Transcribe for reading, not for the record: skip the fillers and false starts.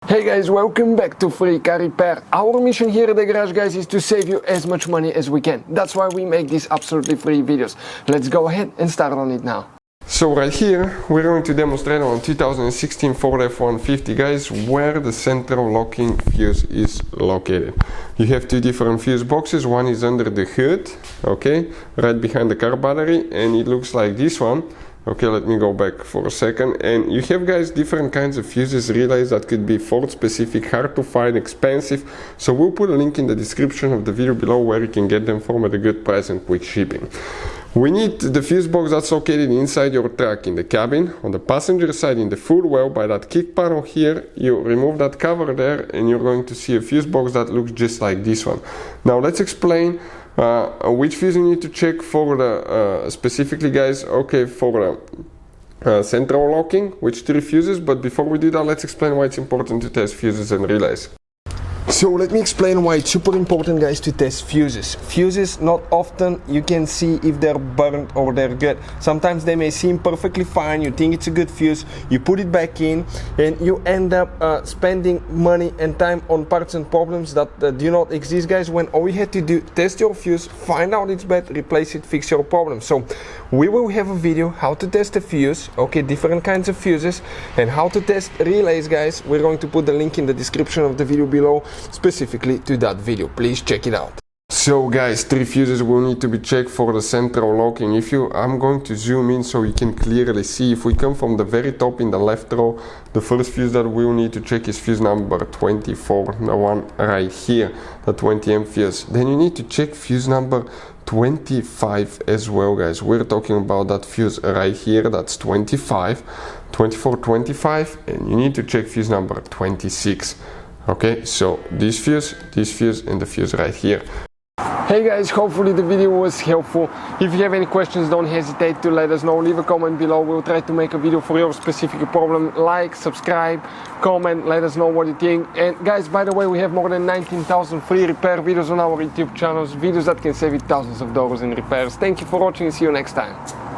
Hey guys, welcome back to Free Car Repair. Our mission here at the garage, guys, is to save you as much money as we can. That's why we make these absolutely free videos. Let's go ahead and start on it now. So right here, we're going to demonstrate on 2016 Ford F-150, guys, where the central locking fuse is located. You have two different fuse boxes. One is under the hood, okay, right behind the car battery, and it looks like this one. Okay, let me go back for a second. And you have, guys, different kinds of fuses, relays that could be Ford specific, hard to find, expensive. So we'll put a link in the description of the video below where you can get them from at a good price and quick shipping. We need the fuse box that's located inside your truck in the cabin. On the passenger side in the footwell by that kick panel here, you remove that cover there and you're going to see a fuse box that looks just like this one. Now let's explain which fuse you need to check for the specifically, guys, okay, for the central locking, which three fuses. But before we do that, let's explain why it's important to test fuses and relays. So let me explain why it's super important, guys, to test fuses. Fuses, not often you can see if they're burnt or they're good. Sometimes they may seem perfectly fine, you think it's a good fuse, you put it back in and you end up spending money and time on parts and problems that do not exist, guys, when all you had to do, test your fuse, find out it's bad, replace it, fix your problem. So we will have a video how to test a fuse, okay, different kinds of fuses, and how to test relays, guys. We're going to put the link in the description of the video below specifically to that video. Please check it out. So guys, three fuses will need to be checked for the central locking. I'm going to zoom in so you can clearly see. If we come from the very top in the left row, the first fuse that we'll need to check is fuse number 24, the one right here, the 20 amp fuse. Then you need to check fuse number 25 as well, guys. We're talking about that fuse right here, that's 25, 24, 25, and you need to check fuse number 26. Okay, so this fuse, and the fuse right here. Hey guys, hopefully the video was helpful. If you have any questions, don't hesitate to let us know. Leave a comment below. We'll try to make a video for your specific problem. Like, subscribe, comment, let us know what you think. And guys, by the way, we have more than 19,000 free repair videos on our YouTube channels, videos that can save you thousands of dollars in repairs. Thank you for watching and see you next time.